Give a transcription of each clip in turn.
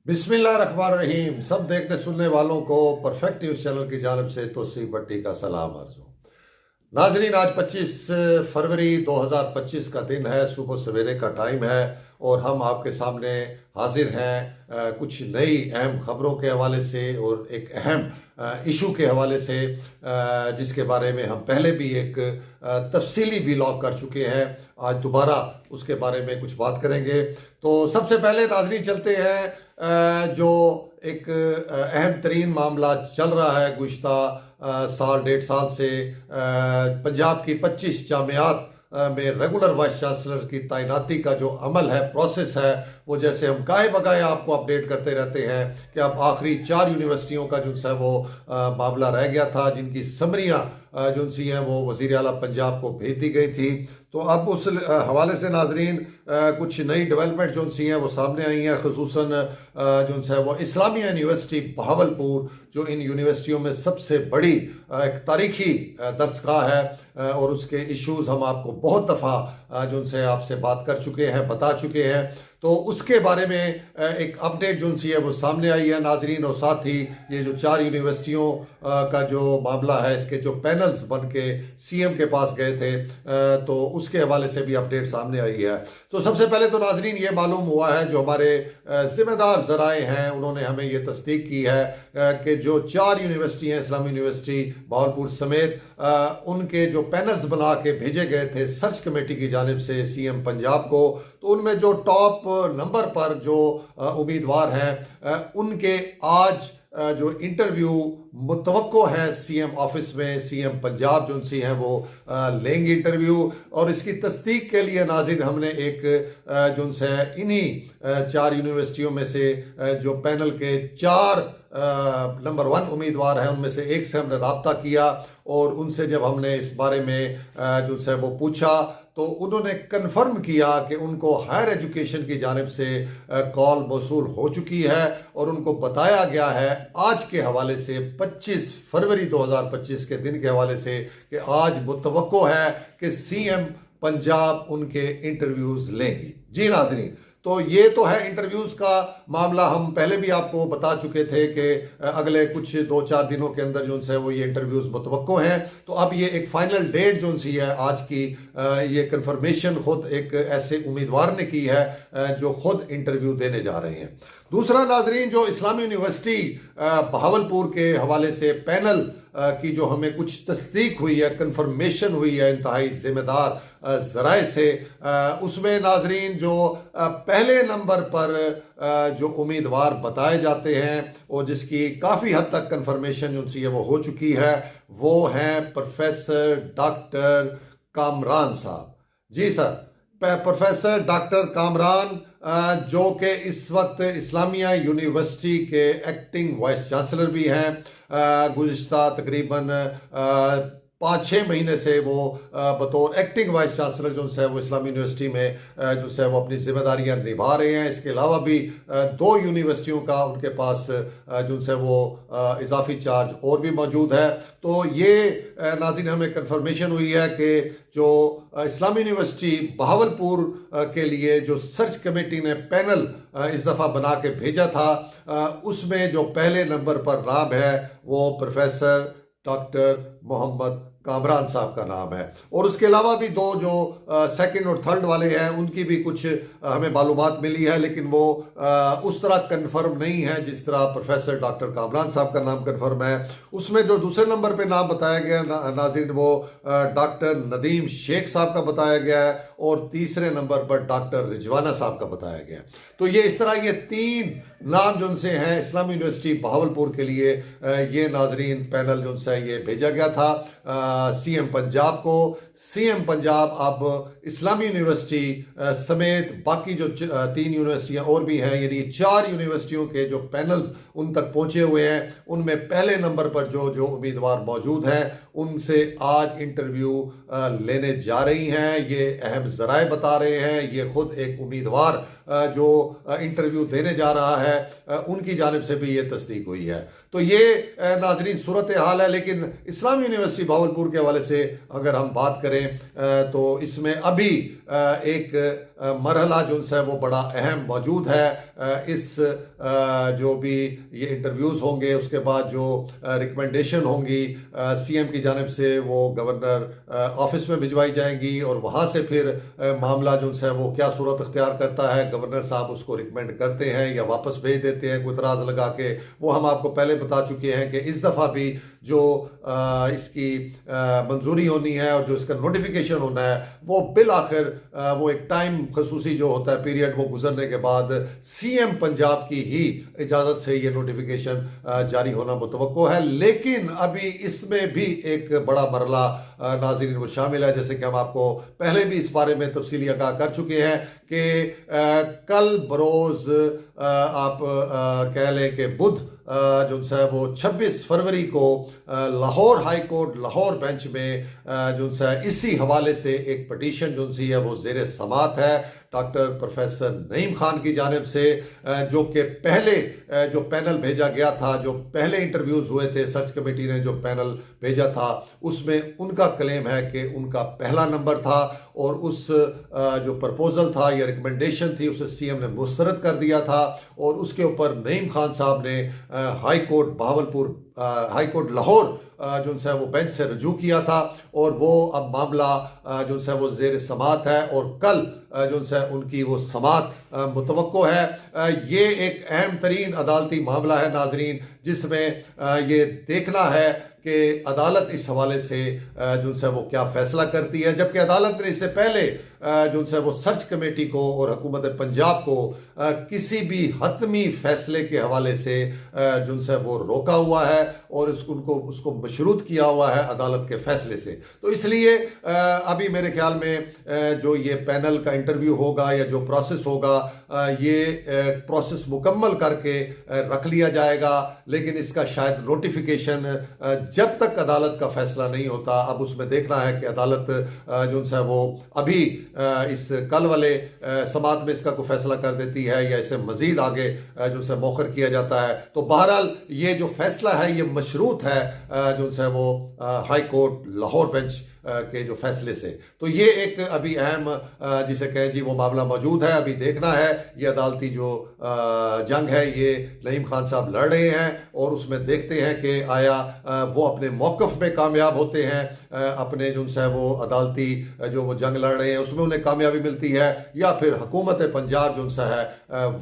बिस्मिल्लाहिर्रहमानिर्रहीम। सब देखने सुनने वालों को परफेक्ट न्यूज़ चैनल की जानिब से तोसीफ भट्टी का सलाम अर्ज़ हो। नाजरीन, आज 25 फरवरी 2025 का दिन है, सुबह सवेरे का टाइम है और हम आपके सामने हाजिर हैं कुछ नई अहम खबरों के हवाले से और एक अहम इशू के हवाले से जिसके बारे में हम पहले भी एक तफसीली व्लॉग कर चुके हैं। आज दोबारा उसके बारे में कुछ बात करेंगे। तो सबसे पहले नाजरीन चलते हैं जो एक अहम तरीन मामला चल रहा है गुज़िश्ता साल डेढ़ साल से पंजाब की 25 जामियात में रेगुलर वाइस चांसलर की तैनाती का जो अमल है, प्रोसेस है, वो जैसे हम काहे बगाए आपको अपडेट करते रहते हैं कि अब आखिरी 4 यूनिवर्सिटियों का जो है वो मामला रह गया था, जिनकी समरियाँ जो सी हैं वो वज़ीर आला पंजाब को भेज दी गई थी। तो अब उस हवाले से नाजरीन कुछ नई डेवलपमेंट जो सी हैं वो सामने आई हैं। खुसूसन जो है वो इस्लामिया यूनिवर्सिटी बहावलपुर, जो इन यूनिवर्सिटियों में सबसे बड़ी एक तारीखी दरसगाह है और उसके इश्यूज़ हम आपको बहुत दफ़ा जो उनसे आपसे बात कर चुके हैं, बता चुके हैं। तो उसके बारे में एक अपडेट जो सी है वो सामने आई है नाजरीन। और साथ ही ये जो 4 यूनिवर्सिटियों का जो मामला है, इसके जो पैनल्स बन के सीएम के पास गए थे, तो उसके हवाले से भी अपडेट सामने आई है। तो सबसे पहले तो नाजरीन ये मालूम हुआ है, जो हमारे ज़िम्मेदार ज़राए हैं उन्होंने हमें ये तस्दीक की है कि जो 4 यूनिवर्सिटी हैं, इस्लामी यूनिवर्सिटी बहावलपुर समेत, उनके जो पैनल्स बना के भेजे गए थे सर्च कमेटी की जानिब से सीएम पंजाब को, तो उनमें जो टॉप नंबर पर जो उम्मीदवार हैं उनके आज जो इंटरव्यू मुतवक्को है सीएम ऑफिस में, सीएम पंजाब जो सी हैं वो लेंगे इंटरव्यू। और इसकी तस्दीक के लिए नाज़रीन हमने एक जो है इन्हीं 4 यूनिवर्सिटियों में से जो पैनल के 4 नंबर 1 उम्मीदवार हैं उनमें से एक से हमने रब्ता किया और उनसे जब हमने इस बारे में जो है वो पूछा, तो उन्होंने कन्फर्म किया कि उनको हायर एजुकेशन की जानिब से कॉल मौसूल हो चुकी है और उनको बताया गया है आज के हवाले से 25 फरवरी 2025 के दिन के हवाले से कि आज मुतवक्को है कि सीएम पंजाब उनके इंटरव्यूज़ लेंगी। जी नाज़रीन, तो ये तो है इंटरव्यूज़ का मामला। हम पहले भी आपको बता चुके थे कि अगले कुछ 2-4 दिनों के अंदर जो है वो ये इंटरव्यूज़ मुतवक्को हैं। तो अब ये एक फाइनल डेट जो सी है आज की, ये कंफर्मेशन खुद एक ऐसे उम्मीदवार ने की है जो खुद इंटरव्यू देने जा रहे हैं। दूसरा नाजरीन, जो इस्लामी यूनिवर्सिटी बहावलपुर के हवाले से पैनल की जो हमें कुछ तस्दीक हुई है, कंफर्मेशन हुई है इंतहाई ज़िम्मेदार ज़राए से, उसमें नाजरीन जो पहले नंबर पर जो उम्मीदवार बताए जाते हैं और जिसकी काफ़ी हद तक कंफर्मेशन जो सी है वो हो चुकी है, वो हैं प्रोफेसर डॉक्टर कामरान साहब। जी सर, प्रोफेसर डॉक्टर कामरान जो कि इस वक्त इस्लामिया यूनिवर्सिटी के एक्टिंग वाइस चांसलर भी हैं। गुज़िश्ता तकरीबन 5-6 महीने से वो बतौर एक्टिंग वाइस चांसलर जो है वो इस्लामी यूनिवर्सिटी में जो है वो अपनी जिम्मेदारियां निभा रहे हैं। इसके अलावा भी 2 यूनिवर्सिटियों का उनके पास जो है वो इजाफी चार्ज और भी मौजूद है। तो ये नाज़रीन हमें कंफर्मेशन हुई है कि जो इस्लामी यूनिवर्सिटी बहावलपुर के लिए जो सर्च कमेटी ने पैनल इस दफ़ा बना के भेजा था, उसमें जो पहले नंबर पर नाम है वो प्रोफेसर डॉक्टर मोहम्मद कामरान साहब का नाम है। और उसके अलावा भी 2 जो सेकंड और थर्ड वाले हैं उनकी भी कुछ हमें मालूमात मिली है, लेकिन वो उस तरह कंफर्म नहीं है जिस तरह प्रोफेसर डॉक्टर कामरान साहब का नाम कंफर्म है। उसमें जो दूसरे नंबर पे नाम बताया गया नाज़रीन वो डॉक्टर नदीम शेख साहब का बताया गया है और तीसरे नंबर पर डॉक्टर रिजवाना साहब का बताया गया। तो ये इस तरह ये 3 नाम जो से हैं इस्लामी यूनिवर्सिटी बहावलपुर के लिए, ये नाजरीन पैनल जो है ये भेजा गया था सीएम पंजाब को। सीएम पंजाब अब इस्लामी यूनिवर्सिटी समेत बाकी जो 3 यूनिवर्सिटियां और भी हैं, यानी 4 यूनिवर्सिटियों के जो पैनल्स उन तक पहुंचे हुए हैं, उनमें पहले नंबर पर जो उम्मीदवार मौजूद हैं उनसे आज इंटरव्यू लेने जा रही हैं। ये अहम ज़राए बता रहे हैं, ये खुद एक उम्मीदवार जो इंटरव्यू देने जा रहा है उनकी जानिब से भी ये तस्दीक हुई है। तो ये नाजरीन सूरत हाल है। लेकिन इस्लामी यूनिवर्सिटी बहावलपुर के हवाले से अगर हम बात بات کریں تو اس میں ابھی ایک مرحلہ جو ہے وہ بڑا اہم موجود ہے. اس جو بھی یہ انٹرویوز ہوں گے اس کے بعد جو ریکمنڈیشن ہوں گی سی ایم کی جانب سے وہ گورنر آفس میں بھجوائی جائیں گی اور وہاں سے پھر معاملہ جو ہے وہ کیا صورت اختیار کرتا ہے, گورنر صاحب اس کو ریکمینڈ کرتے ہیں یا واپس بھیج دیتے ہیں کوئی اعتراض لگا کے. وہ ہم آپ کو پہلے بتا چکے ہیں کہ اس دفعہ بھی جو اس کی منظوری ہونی ہے اور جو اس کا نوٹیفیکیشن ہونا ہے وہ بالآخر وہ ایک ٹائم خصوصی جو ہوتا ہے پیریڈ وہ گزرنے کے بعد سی ایم پنجاب کی ہی اجازت سے یہ نوٹیفیکیشن جاری ہونا متوقع ہے. لیکن ابھی اس میں بھی ایک بڑا مرحلہ ناظرین وہ شامل ہے, جیسے کہ ہم آپ کو پہلے بھی اس بارے میں تفصیلی آگاہ کر چکے ہیں کہ کل بروز آپ کہہ لیں کہ بدھ جو ہے وہ 26 فروری کو Lahore high court Lahore bench میں جو ہے اسی حوالے سے ایک پٹیشن جو ہے وہ زیر سماعت ہے ڈاکٹر پروفیسر نعیم خان کی جانب سے, جو کہ پہلے جو پینل بھیجا گیا تھا, جو پہلے انٹرویوز ہوئے تھے سرچ کمیٹی نے جو پینل بھیجا تھا اس میں ان کا کلیم ہے کہ ان کا پہلا نمبر تھا اور اس جو پرپوزل تھا یا ریکمنڈیشن تھی اسے سی ایم نے مسترد کر دیا تھا اور اس کے اوپر نعیم خان صاحب نے high court Bahawalpur high court Lahore جو ہے وہ بینچ سے رجوع کیا تھا اور وہ اب معاملہ جو ہے وہ زیر سماعت ہے اور کل جو ہے ان کی وہ سماعت متوقع ہے. یہ ایک اہم ترین عدالتی معاملہ ہے ناظرین, جس میں یہ دیکھنا ہے کہ عدالت اس حوالے سے جو ہے وہ کیا فیصلہ کرتی ہے, جبکہ عدالت نے اس سے پہلے جو ہے وہ سرچ کمیٹی کو اور حکومت پنجاب کو کسی بھی حتمی فیصلے کے حوالے سے جو ہے وہ روکا ہوا ہے اور اس کو مشروط کیا ہوا ہے عدالت کے فیصلے سے. تو اس لیے ابھی میرے خیال میں جو یہ پینل کا انٹرویو ہوگا یا جو پروسیس ہوگا یہ پروسیس مکمل کر کے رکھ لیا جائے گا, لیکن اس کا شاید نوٹیفیکیشن جب تک عدالت کا فیصلہ نہیں ہوتا, اب اس میں دیکھنا ہے کہ عدالت جو ہے وہ ابھی اس کل والے سماعت میں اس کا کوئی فیصلہ کر دیتی ہے یا اسے مزید آگے جو ہے موخر کیا جاتا ہے. تو بہرحال یہ جو فیصلہ ہے یہ مشروط ہے جو ہے وہ ہائی کورٹ لاہور بینچ کے جو فیصلے سے. تو یہ ایک ابھی اہم جسے کہیں جی وہ معاملہ موجود ہے. ابھی دیکھنا ہے یہ عدالتی جو جنگ ہے یہ نعیم خان صاحب لڑ رہے ہیں اور اس میں دیکھتے ہیں کہ آیا وہ اپنے موقف میں کامیاب ہوتے ہیں, اپنے جو ہے وہ عدالتی جو وہ جنگ لڑ رہے ہیں اس میں انہیں کامیابی ملتی ہے, یا پھر حکومت پنجاب جو ہے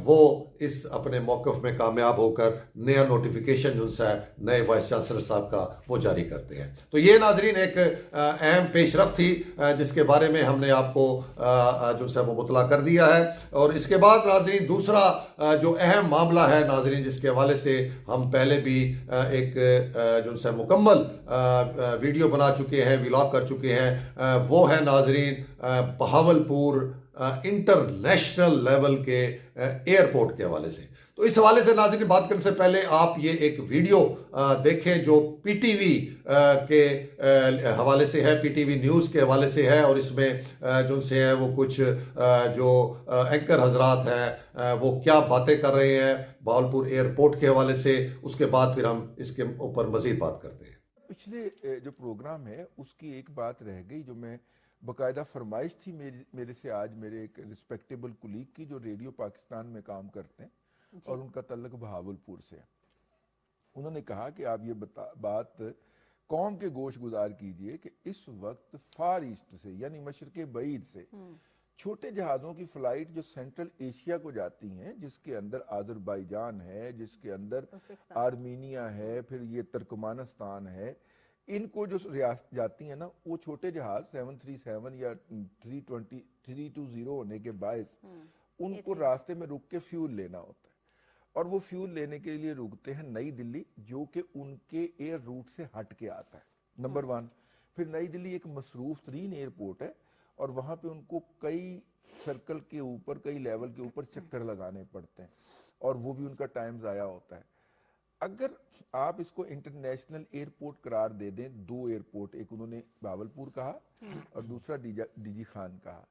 وہ اس اپنے موقف میں کامیاب ہو کر نیا نوٹیفیکیشن جو ہے نئے وائس چانسلر صاحب کا وہ جاری کرتے ہیں. تو یہ ناظرین ایک اہم پیش رفت تھی جس کے بارے میں ہم نے آپ کو جو ہے وہ مطلع کر دیا ہے. اور اس کے بعد ناظرین دوسرا جو اہم معاملہ ہے ناظرین جس کے حوالے سے ہم پہلے بھی ایک جو ہے مکمل ویڈیو بنا چکے ہیں, ولاگ کر چکے ہیں, وہ ہے ناظرین بہاولپور انٹرنیشنل لیول کے ایئرپورٹ کے حوالے سے. تو اس حوالے سے ناظرین بات کرنے سے پہلے آپ یہ ایک ویڈیو دیکھیں جو پی ٹی وی کے حوالے سے ہے, پی ٹی وی نیوز کے حوالے سے ہے, اور اس میں جو سے ہے وہ کچھ جو اینکر حضرات ہیں وہ کیا باتیں کر رہے ہیں بہاولپور ایئرپورٹ کے حوالے سے. اس کے بعد پھر ہم اس کے اوپر مزید بات کرتے ہیں. پچھلے جو پروگرام ہے اس کی ایک بات رہ گئی جو میں باقاعدہ فرمائش تھی میرے سے آج میرے ایک رسپیکٹیبل کولیگ کی جو ریڈیو پاکستان میں کام کرتے ہیں اور ان کا تعلق بہاولپور سے ہے. انہوں نے کہا کہ آپ یہ بات قوم کے گوش گزار کیجئے کہ اس وقت فار ایسٹ سے یعنی مشرق بعید سے چھوٹے جہازوں کی فلائٹ جو سینٹرل ایشیا کو جاتی ہیں, جس کے اندر آذربائیجان ہے, جس کے اندر آرمینیا ہے, پھر یہ ترکمانستان ہے, ان کو جو ریاست جاتی ہیں نا وہ چھوٹے جہاز 737 یا 320 ہونے کے باعث ان کو راستے میں رک کے فیول لینا ہوتا ہے, اور وہ فیول لینے کے لیے رکتے ہیں نئی دلی جو کہ ان کے ایئر روٹ سے ہٹ کے آتا ہے, نمبر 1. پھر نئی دلی ایک مصروف ترین ایئرپورٹ ہے اور وہاں پہ ان کو کئی سرکل کے اوپر کئی لیول کے اوپر چکر لگانے پڑتے ہیں اور وہ بھی ان کا ٹائم ضائع ہوتا ہے. اگر آپ اس کو انٹرنیشنل ایئرپورٹ قرار دے دیں, 2 ایئرپورٹ, ایک انہوں نے بہاولپور کہا اور دوسرا ڈی جی خان کہا,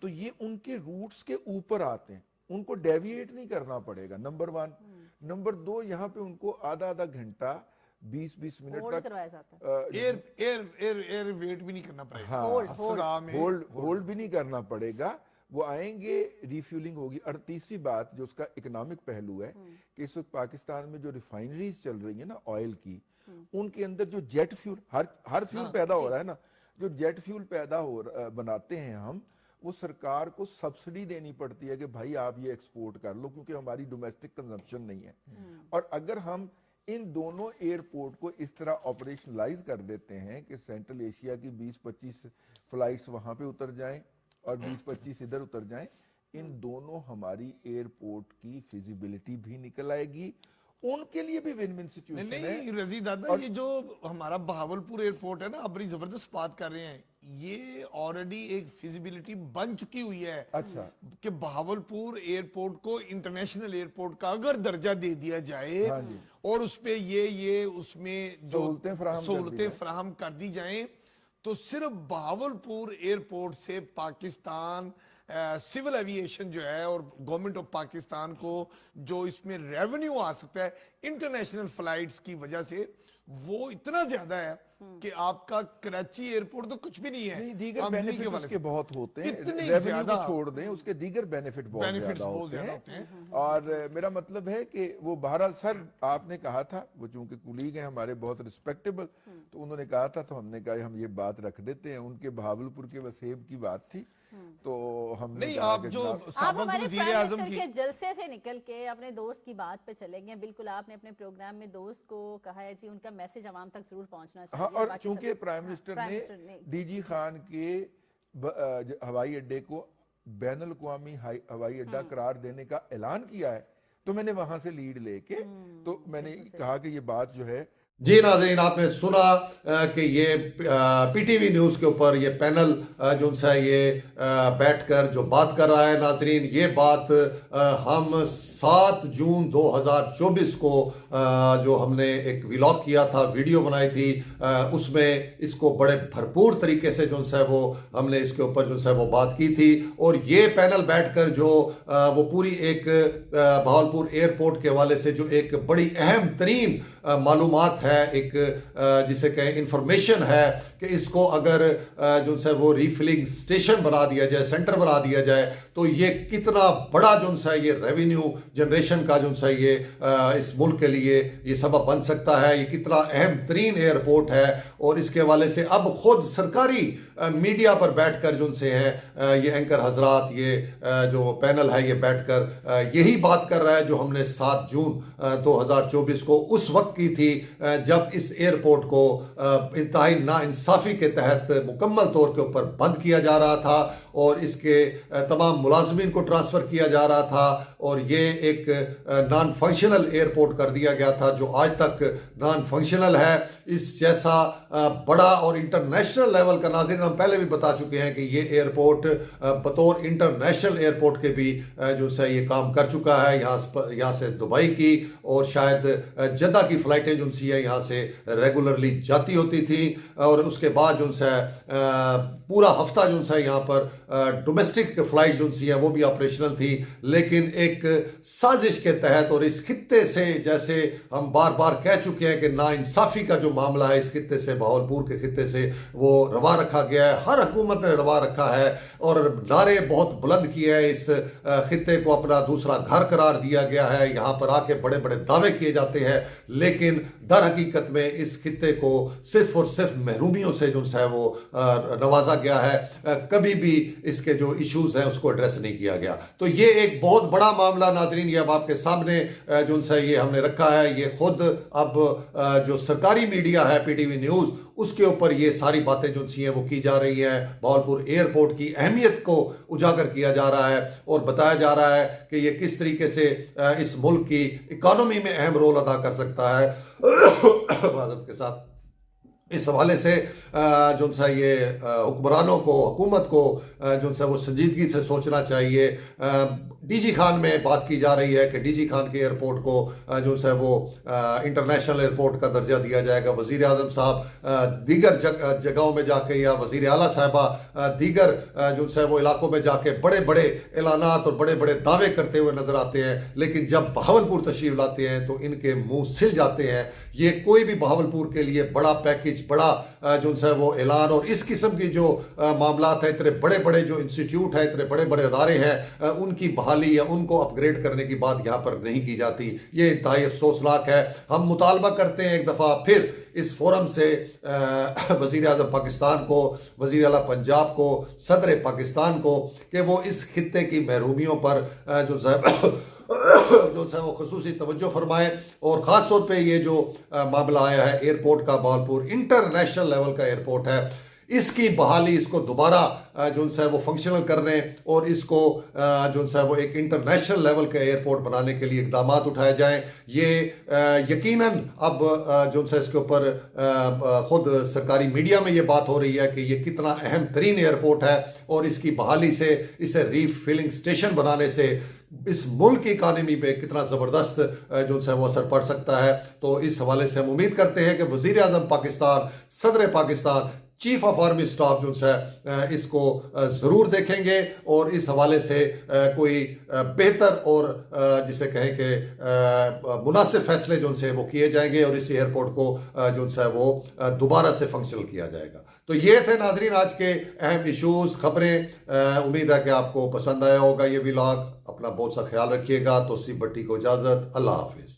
تو یہ ان کے روٹس کے اوپر آتے ہیں, ان کو ڈیویٹ نہیں کرنا پڑے گا, نمبر 1. نمبر 2, یہاں پہ ان کو آدھا گھنٹہ 20-20 मिनट होल्ड तक करवाया जाता है। एयर वेट भी नहीं करना पड़ेगा। हाँ, फिजा में होल्ड भी नहीं करना पड़ेगा, वो आएंगे, रिफ्यूलिंग होगी। और तीसरी बात जो उसका इकोनॉमिक पहलू है कि इस वक्त पाकिस्तान में जो रिफाइनरीज चल रही है ना ऑयल की, उनके अंदर जो जेट फ्यूल, हर फ्यूल पैदा हो रहा है ना, जो जेट फ्यूल बनाते हैं हम, वो सरकार को सब्सिडी देनी पड़ती है कि भाई आप ये एक्सपोर्ट कर लो, क्योंकि हमारी डोमेस्टिक कंजम्पशन नहीं है। और अगर हम इन दोनों एयरपोर्ट को इस तरह ऑपरेशनलाइज कर देते हैं कि सेंट्रल एशिया की 20-25 फ्लाइट्स वहां पे उतर जाएं और 20-25 इधर उतर जाएं, इन दोनों हमारी एयरपोर्ट की फिजिबिलिटी भी निकल आएगी, उनके लिए भी विन विन सिचुएशन है। नहीं रजी दादा, ये जो हमारा बहावलपुर एयरपोर्ट है ना, आप बड़ी जबरदस्त बात कर रहे हैं, ये ऑलरेडी एक फिजिबिलिटी बन चुकी हुई है। अच्छा, कि बहावलपुर एयरपोर्ट को इंटरनेशनल एयरपोर्ट का अगर दर्जा दे दिया जाए, हाँ जी, और उसपे ये उसमें जो सहूलतें फराहम कर दी जाएं, तो सिर्फ बहावलपुर एयरपोर्ट से पाकिस्तान सिविल एविएशन जो है और गवर्नमेंट ऑफ पाकिस्तान को जो इसमें रेवेन्यू आ सकता है इंटरनेशनल फ्लाइट्स की वजह से, वो इतना ज्यादा है कि आपका कराची एयरपोर्ट तो कुछ भी नहीं है। नहीं, दीगर आमदनी बेनिफिट के उसके बहुत होते हैं, इतने रेवेन्यू ज्यादा को छोड़ दें, उसके दीगर बेनिफिट बहुत बेनिफिट्स ज्यादा बहुत ज्यादा होते होते हैं। हैं। और मेरा मतलब है कि वो बहरहाल सर आपने कहा था, वो चूंकि कुलीग हैं हमारे बहुत रिस्पेक्टेबल, तो उन्होंने कहा था, तो हमने कहा हम ये बात रख देते हैं। उनके बहावलपुर के वसेब की बात थी, तो हमने नहीं, कहा आप कि जो जनाब- आप साबिक हमारे वजीर प्राइम आजम मिनिस्टर की के जलसे से निकल के अपने दोस्त की बात पे चले गए। बिल्कुल आपने अपने प्रोग्राम में दोस्त को कहा है जी, उनका मैसेज आवाम तक जरूर पहुंचना चाहिए। हाँ, और बाकी चूंकि सब- प्राइम मिनिस्टर प्राइम ने मिनिस्टर डीजी खान के हवाई अड्डे को बैनुल अक़वामी हवाई अड्डा करार देने का ऐलान किया है, तो मैंने वहां से लीड लेके तो मैंने कहा कि ये बात जो है। जी नाज़रीन, आपने सुना कि ये पीटीवी न्यूज़ के ऊपर ये पैनल जो है ये बैठकर जो बात कर रहा है। नाज़रीन, ये बात हम 7 जून 2024 को जो हमने एक व्लॉग किया था, वीडियो बनाई थी, उसमें इसको बड़े भरपूर तरीके से जो है वो हमने इसके ऊपर जो है वो बात की थी। और ये पैनल बैठकर जो वो पूरी एक बहावलपुर एयरपोर्ट के हवाले से जो एक बड़ी अहम तरीन मालूमात है, एक जिसे कहें इंफॉर्मेशन है कि इसको अगर जो है वो रीफिलिंग स्टेशन बना दिया जाए, सेंटर बना दिया जाए, तो ये कितना बड़ा जो है ये रेवेन्यू जनरेशन का जो है ये इस मुल्क के लिए ये सबब बन सकता है। ये कितना अहम तरीन एयरपोर्ट है। और इसके हवाले से अब खुद सरकारी मीडिया पर बैठकर जो से है ये एंकर हजरात, ये जो पैनल है ये बैठकर यही बात कर रहा है जो हमने 7 जून 2024 को उस वक्त की थी, जब इस एयरपोर्ट को इंतहाई नाइंसाफी के तहत मुकम्मल तौर के ऊपर बंद किया जा रहा था और इसके तमाम मुलाजमीन को ट्रांसफ़र किया जा रहा था। और ये एक नॉन फंक्शनल एयरपोर्ट कर दिया गया था जो आज तक नॉन फंक्शनल है। इस जैसा बड़ा और इंटरनेशनल लेवल का, नाज़रीन हम पहले भी बता चुके हैं कि ये एयरपोर्ट बतौर इंटरनेशनल एयरपोर्ट के भी जो है ये काम कर चुका है। यहाँ से दुबई की और शायद जद्दा की फ़्लाइटें जो सी है यहाँ से रेगुलरली जाती होती थी। और उसके बाद जो है पूरा हफ्ता जो है यहाँ पर डोमेस्टिक फ़्लाइट जो सी है वो भी ऑपरेशनल थी। लेकिन एक साजिश के तहत और इस खित्ते से, जैसे हम बार बार कह चुके हैं कि नाइंसाफ़ी का जो मामला है इस खित्ते से, बहावलपुर के खित्ते से, वो रवा रखा गया है। हर हुकूमत ने रवा रखा है और नारे बहुत बुलंद किए हैं। इस खित्ते को अपना दूसरा घर करार दिया गया है। यहाँ पर आके बड़े बड़े दावे किए जाते हैं, लेकिन दर हकीकत में इस खित्ते को सिर्फ और सिर्फ महरूमियों से जो है वो नवाजा गया है। कभी भी इसके जो इश्यूज हैं उसको एड्रेस नहीं किया गया। तो ये एक बहुत बड़ा मामला नाजरीन, ये अब आपके सामने जो है ये हमने रखा है। ये खुद अब जो सरकारी मीडिया है पीटीवी न्यूज़, उसके ऊपर ये सारी बातें जो सी हैं वो की जा रही हैं। बहावलपुर एयरपोर्ट की अहमियत को उजागर किया जा रहा है और बताया जा रहा है कि ये किस तरीके से इस मुल्क की इकॉनमी में अहम रोल अदा कर सकता है। माज़रत के साथ इस हवाले से जो सा ये हुक्मरानों को, हुकूमत को जो है वो संजीदगी से सोचना चाहिए। डीजी खान में बात की जा रही है कि डीजी खान के एयरपोर्ट को जो है वो इंटरनेशनल एयरपोर्ट का दर्जा दिया जाएगा। वज़ीर आज़म साहब दीगर जगहों में जाके या वज़ीर आला साहिबा दीगर जो है वो इलाकों में जाके बड़े बड़े ऐलानात और बड़े बड़े दावे करते हुए नजर आते हैं, लेकिन जब बहावलपुर तशरीफ लाते हैं तो इनके मुंह सिल जाते हैं। ये कोई भी बहावलपुर के लिए बड़ा पैकेज, बड़ा जो है वो ऐलान और इस किस्म की जो मामलात है, इतने बड़े बड़े जो इंस्टीट्यूट है, इतने बड़े बड़े अदारे हैं, उनकी बहाली या उनको अपग्रेड करने की बात यहाँ पर नहीं की जाती। ये इंतहाई अफसोसनाक है। हम मुतालबा करते हैं एक दफ़ा फिर इस फोरम से वज़ीर आज़म पाकिस्तान को, वज़ीर आला पंजाब को, सदर पाकिस्तान को कि वो इस खित्ते की महरूमियों पर जो है वो खसूसी तवज्जो फरमाएं। और ख़ास तौर पे ये जो मामला आया है एयरपोर्ट का, बहावलपुर इंटरनेशनल लेवल का एयरपोर्ट है, इसकी बहाली, इसको दोबारा जो है वो फंक्शनल करने और इसको जो है वो एक इंटरनेशनल लेवल का एयरपोर्ट बनाने के लिए इकदाम उठाए जाएं। ये यकीनन अब जो है इसके ऊपर खुद सरकारी मीडिया में ये बात हो रही है कि ये कितना अहम तरीन एयरपोर्ट है और इसकी बहाली से, इसे रीफिलिंग स्टेशन बनाने से इस मुल्क की इकानमी पे कितना ज़बरदस्त जो है वो असर पड़ सकता है। तो इस हवाले से हम उम्मीद करते हैं कि वज़ीर आज़म पाकिस्तान, सदर Pakistan, chief of army staff जो है इसको ज़रूर देखेंगे और इस हवाले से कोई बेहतर और जिसे कहें कि मुनासिब फैसले जो से वो किए जाएंगे और इस एयरपोर्ट को जो है वो दोबारा से फंक्शनल किया जाएगा। तो ये थे नाजरीन आज के अहम इशूज़, खबरें। उम्मीद है कि आपको पसंद आया होगा ये व्लॉग। अपना बहुत सा ख्याल रखिएगा। तौसीफ भट्टी को इजाज़त। अल्लाह हाफिज़।